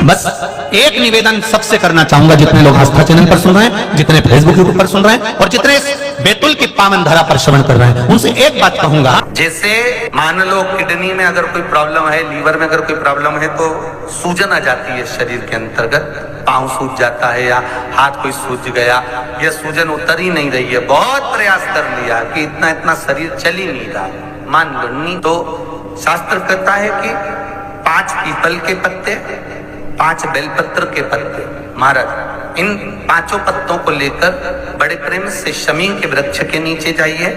बस एक निवेदन सबसे करना चाहूंगा, जितने लोग आस्था चैनल पर सुन रहे हैं, जितने फेसबुक यूट्यूब पर सुन रहे हैं और जितने बैतुल की पावन धरा पर श्रवण कर रहे हैं, उनसे एक बात कहूंगा। जैसे मान लो किडनी में अगर कोई प्रॉब्लम है, लीवर में अगर कोई प्रॉब्लम है, तो सूजन आ जाती है शरीर के अंतर्गत, पांव सूज जाता है या हाथ कोई सूज गया, यह सूजन उतर ही नहीं रही है, बहुत प्रयास कर लिया कि इतना इतना शरीर चल ही नहीं रहा, मान लो नहीं, तो शास्त्र कहता है कि 5 पीपल के पत्ते, 5 बेलपत्र के पत्ते, महाराज इन 5 पत्तों को लेकर बड़े प्रेम से शमी के वृक्ष के नीचे जाइए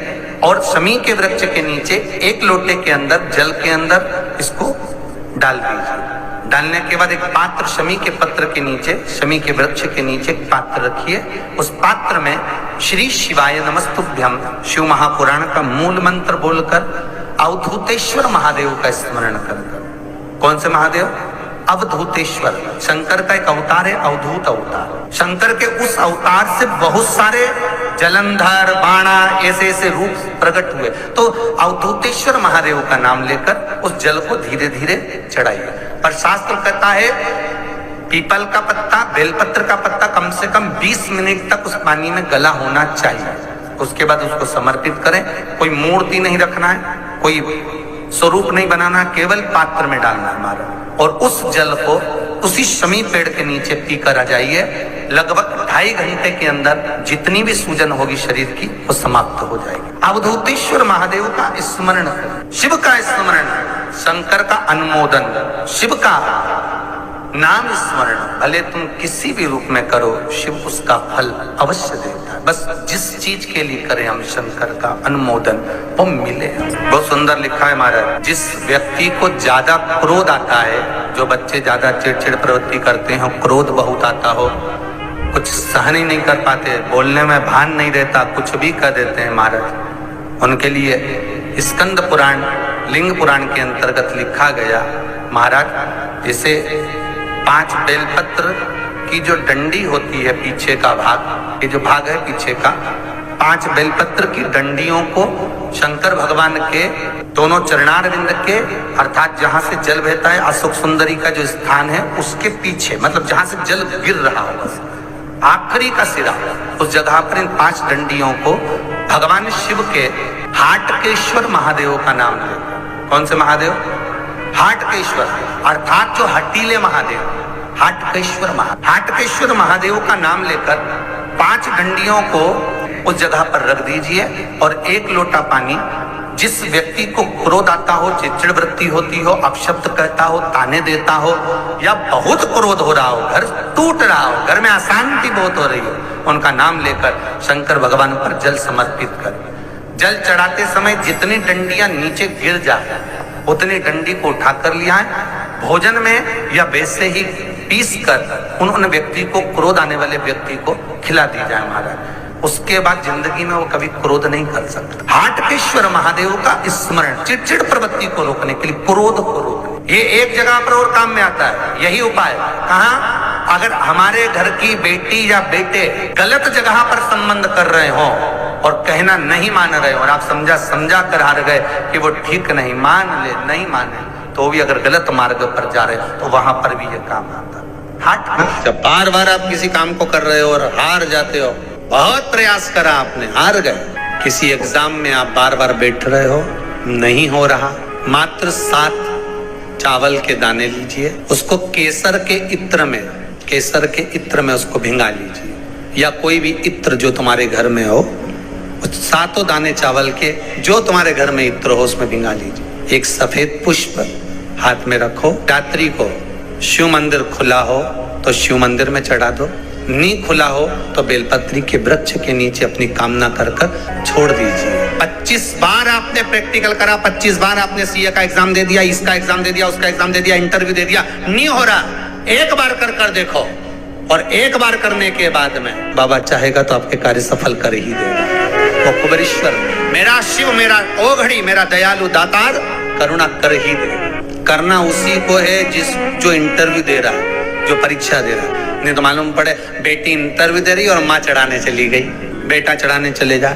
और शमी के वृक्ष के नीचे 1 लोटे के अंदर जल के अंदर इसको डाल दीजिए। डालने के बाद एक पात्र, शमी के पत्र के नीचे, शमी के वृक्ष के नीचे एक पात्र रखिए। उस पात्र में श्री शिवाय नमस्तुभ्यम शिव महापुराण का मूल मंत्र बोलकर अवधूतेश्वर महादेव का स्मरण कर। कौन से महादेव? अवधूतेश्वर, शंकर का एक अवतार है, अवधूत अवतार। शंकर के उस अवतार से बहुत सारे जलंधर, बाणा, ऐसे ऐसे रूप प्रकट हुए, तो अवधूतेश्वर महादेव का नाम लेकर उस जल को धीरे धीरे चढ़ाइए। पर शास्त्र कहता है पीपल का पत्ता, बेलपत्र का पत्ता कम से कम 20 मिनट तक उस पानी में गला होना चाहिए। उसके बाद उसको समर्पित करें। कोई मूर्ति नहीं रखना है, कोई स्वरूप नहीं बनाना, केवल पात्र में डालना है हमारा, और उस जल को उसी शमी पेड़ के नीचे पीकर आ जाइए। लगभग 2.5 घंटे के अंदर जितनी भी सूजन होगी शरीर की वो समाप्त हो जाएगी। अवधूतेश्वर महादेव का स्मरण, शिव का स्मरण, शंकर का अनुमोदन, शिव का नाम स्मरण, भले तुम किसी भी रूप में करो, शिव उसका फल अवश्य देता है। बस जिस चीज के लिए करें हम शंकर का अनुमोदन, वो मिले। बहुत सुंदर लिखा है महाराज, जिस व्यक्ति को ज्यादा क्रोध आता है, जो बच्चे ज्यादा चिड़चिड़ प्रवृत्ति करते हैं, क्रोध बहुत आता हो, कुछ सहन ही नहीं कर पाते, बोलने में भान नहीं रहता, कुछ भी कर देते हैं महाराज, उनके लिए स्कंद पुराण, लिंग पुराण के अंतर्गत लिखा गया महाराज, जैसे 5 बेलपत्र की जो डंडी होती है, पीछे का भाग, ये जो भाग है पीछे का, 5 बेलपत्र की डंडियों को शंकर भगवान के दोनों चरणारविंद के, अर्थात जहां से जल बहता है, अशोक सुंदरी का जो स्थान है उसके पीछे, मतलब जहां से जल गिर रहा होगा, आखिरी का सिरा, उस जगह पर इन 5 डंडियों को भगवान शिव के हाटकेश्वर महादेव का नाम ले। कौन से महादेव? हाटकेश्वर, अर्थात जो हटीले महादेव, हाटकेश्वर महादेव का नाम लेकर 5 डंडियों को उस जगह पर रख दीजिए और 1 लोटा पानी, जिस व्यक्ति को क्रोध आता हो, चिड़चिड़ वृत्ति होती हो, अपशब्द कहता हो, ताने देता हो, या बहुत क्रोध हो रहा हो, घर टूट रहा हो, घर में अशांति बहुत हो रही हो, उनका नाम लेकर शंकर भगवान पर जल समर्पित कर। जल चढ़ाते समय जितनी डंडियां नीचे गिर जाए उतनी डंडी को उठा कर लिया है, भोजन में या वैसे ही पीस कर उन व्यक्ति को, क्रोध आने वाले व्यक्ति को खिला दी जाए महाराज। उसके बाद जिंदगी में वो कभी क्रोध नहीं कर सकता। हाटकेश्वर महादेव का स्मरण, चिड़चिड़ प्रवृत्ति को रोकने के लिए, क्रोध को रोकने, ये एक जगह पर और काम में आता है। यही उपाय कहाँ? अगर हमारे घर की बेटी या बेटे गलत जगह पर संबंध कर रहे हो और कहना नहीं मान रहे हो, और आप समझा कर हार गए कि वो ठीक नहीं, मान ले, नहीं माने, तो भी अगर गलत मार्ग पर जा रहे हो तो वहां पर भी ये काम आता है। जब बार बार आप किसी काम को कर रहे हो और हार जाते हो, बहुत प्रयास करा आपने, हार गए, किसी एग्जाम में आप बार बार बैठ रहे हो, नहीं हो रहा, मात्र 7 चावल के दाने लीजिए, उसको केसर के इत्र में उसको भिंगा लीजिए, या कोई भी इत्र जो तुम्हारे घर में हो, 7 दाने चावल के जो तुम्हारे घर में इत्र हो उसमें भिंगा लीजिए। एक सफेद पुष्प हाथ में रखो। रात्रि को शिव मंदिर खुला हो तो शिव मंदिर में चढ़ा दो, नहीं खुला हो तो बेलपत्री के वृक्ष के नीचे अपनी कामना कर छोड़ दीजिए। 25 बार आपने प्रैक्टिकल करा, 25 बार आपने सीए का एग्जाम दे दिया, इसका एग्जाम दे दिया, उसका एग्जाम दे दिया, इंटरव्यू दे दिया, नहीं हो रहा, एक बार कर देखो, और एक बार करने के बाद में बाबा चाहेगा तो आपके कार्य सफल कर ही देगा। वो कुबेरेश्वर, मेरा शिव, मेरा ओघड़ी, मेरा दयालु दातार करुणा कर ही दे। करना उसी को है जो इंटरव्यू दे रहा है, जो परीक्षा दे रहा है। नहीं तो मालूम पड़े बेटी इंटरव्यू दे रही और माँ चढ़ाने चली गई, बेटा चढ़ाने चले जा,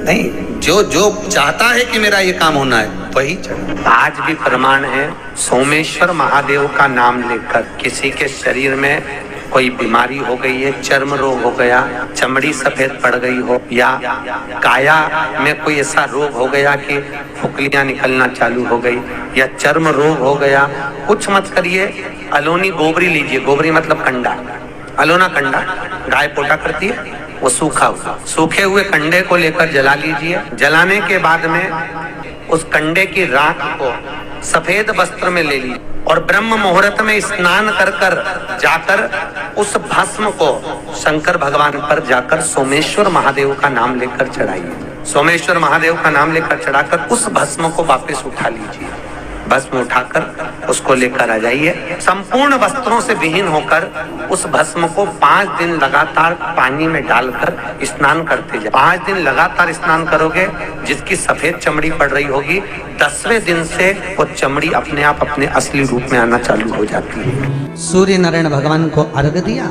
नहीं, जो जो चाहता है कि मेरा ये काम होना है वही चढ़ा। आज भी प्रमाण है, सोमेश्वर महादेव का नाम लेकर किसी के शरीर में कोई बीमारी हो गई है, चर्म रोग हो गया, चमड़ी सफेद पड़ गई हो, या काया में कोई ऐसा रोग हो गया कि फुकलियां निकलना चालू हो गई, या चर्म रोग हो गया, कुछ मत करिए, अलोनी गोबरी लीजिए। गोबरी मतलब कंडा, अलोना कंडा गाय पोटा करती है, वो सूखा हुआ, सूखे हुए कंडे को लेकर जला लीजिए। जलाने के बाद में उस कंडे की राख को सफेद वस्त्र में ले लीजिए और ब्रह्म मुहूर्त में स्नान कर कर जाकर उस भस्म को शंकर भगवान पर जाकर सोमेश्वर महादेव का नाम लेकर चढ़ाइए। सोमेश्वर महादेव का नाम लेकर चढ़ाकर उस भस्म को वापस उठा लीजिए। भस्म उठाकर उसको लेकर आ जाइए। संपूर्ण वस्त्रों से विहीन होकर उस भस्म को 5 दिन लगातार पानी में डालकर स्नान करते जाए। 5 दिन लगातार स्नान करोगे, जिसकी सफेद चमड़ी पड़ रही होगी, 10वें दिन से वो चमड़ी अपने आप अपने असली रूप में आना चालू हो जाती है। सूर्य नारायण भगवान को अर्घ दिया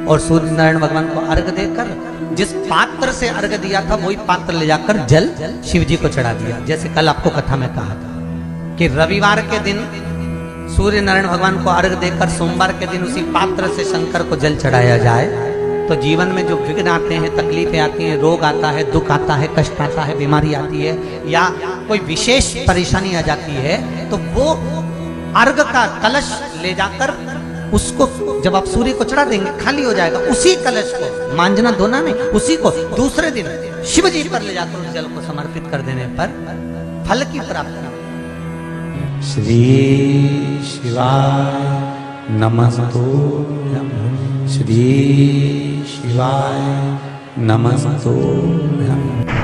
और सूर्य नारायण भगवान को अर्घ देकर जिस पात्र से अर्घ दिया था वही पात्र ले जाकर जल शिव जी को चढ़ा दिया। जैसे कल आपको कथा में कहा था कि रविवार के दिन सूर्य नारायण भगवान को अर्घ देकर सोमवार के दिन उसी पात्र से शंकर को जल चढ़ाया जाए तो जीवन में जो विघ्न आते हैं, तकलीफें आती हैं, रोग आता है, दुख आता है, कष्ट आता है, बीमारी आती है या कोई विशेष परेशानी आ जाती है, तो वो अर्घ का कलश ले जाकर उसको जब आप सूर्य को चढ़ा देंगे खाली हो जाएगा। उसी कलश को मांजना धोना नहीं, उसी को दूसरे दिन शिव जी पर ले जाकर उस जल को समर्पित कर देने पर फल की प्राप्ति। श्री शिवाय नमस्तुभ्यं, श्री शिवाय नमस्तुभ्यं।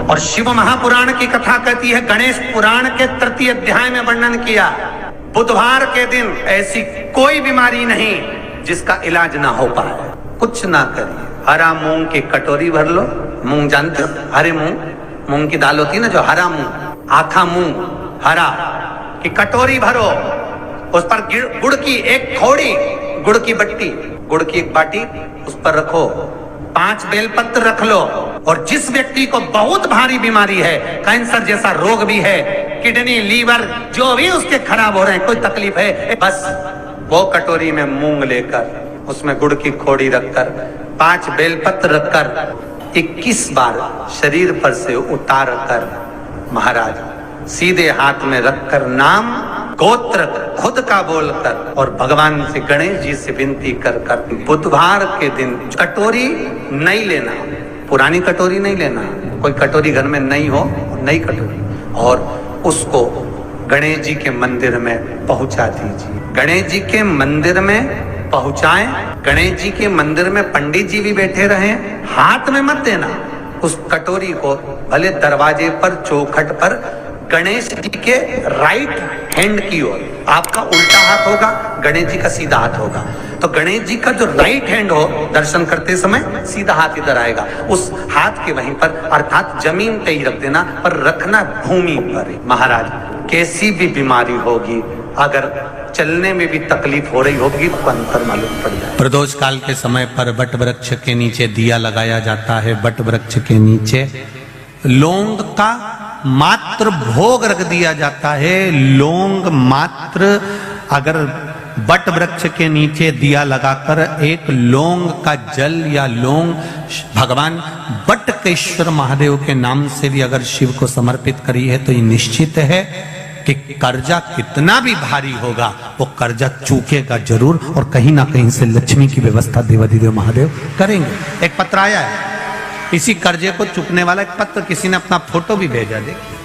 और शिव महापुराण की कथा कहती है, गणेश पुराण के 3 अध्याय में वर्णन किया, बुधवार के दिन ऐसी कोई बीमारी नहीं जिसका इलाज ना हो पाए। कुछ ना करिए, हरा मूंग की कटोरी भर लो। मूंग जानते हो, हरे मूंग की दाल होती है ना, जो हरा मूंग, आखा मूंग हरा की कटोरी भरो, उस पर गुड़ की एक थोड़ी, गुड़ की बट्टी, गुड़ की एक बाटी उस पर रखो, 5 बेलपत्र रख लो। और जिस व्यक्ति को बहुत भारी बीमारी है, कैंसर जैसा रोग भी है, किडनी, लीवर, जो भी उसके खराब हो रहे हैं, कोई तकलीफ है, बस वो कटोरी में मूंग लेकर उसमें गुड़ की खोड़ी रखकर 5 बेलपत्र रखकर 21 बार शरीर पर से उतार कर महाराज सीधे हाथ में रखकर नाम गोत्र खुद का बोलकर और भगवान से, गणेश जी से विनती कर कर बुधवार के दिन कटोरी नहीं लेना, पुरानी कटोरी नहीं लेना, कोई कटोरी घर में नहीं हो, नई कटोरी, और उसको गणेश जी के मंदिर में पहुंचा दीजिए। गणेश जी के मंदिर में पहुंचाएं। गणेश जी के मंदिर में पंडित जी भी बैठे रहें, हाथ में मत देना उस कटोरी को, भले दरवाजे पर, चौखट पर, गणेश जी के राइट हैंड की ओर। आपका उल्टा हाथ होगा, गणेश जी का सीधा हाथ होगा, तो गणेश जी का जो राइट हैंड हो, दर्शन करते समय सीधा हाथ इधर आएगा, उस हाथ के वहीं पर, अर्थात जमीन पे ही रख देना, पर रखना भूमि पर। महाराज कैसी भी बीमारी होगी, अगर चलने में भी तकलीफ हो रही होगी तो अंतर मालूम पड़ जाए। प्रदोष काल के समय पर बट वृक्ष के नीचे दिया लगाया जाता है। बट वृक्ष के नीचे लौंग का मात्र भोग रख दिया जाता है। लौंग मात्र, अगर बट वृक्ष के नीचे दिया लगाकर एक लौंग का जल या लौंग भगवान बटकेश्वर महादेव के नाम से भी अगर शिव को समर्पित करी है तो ये निश्चित है कि कर्जा कितना भी भारी होगा वो कर्जा चूकेगा जरूर, और कहीं ना कहीं से लक्ष्मी की व्यवस्था देवाधिदेव महादेव करेंगे। एक पत्र आया है, इसी कर्जे को चुकने वाला एक पत्र, किसी ने अपना फोटो भी भेजा, देखिए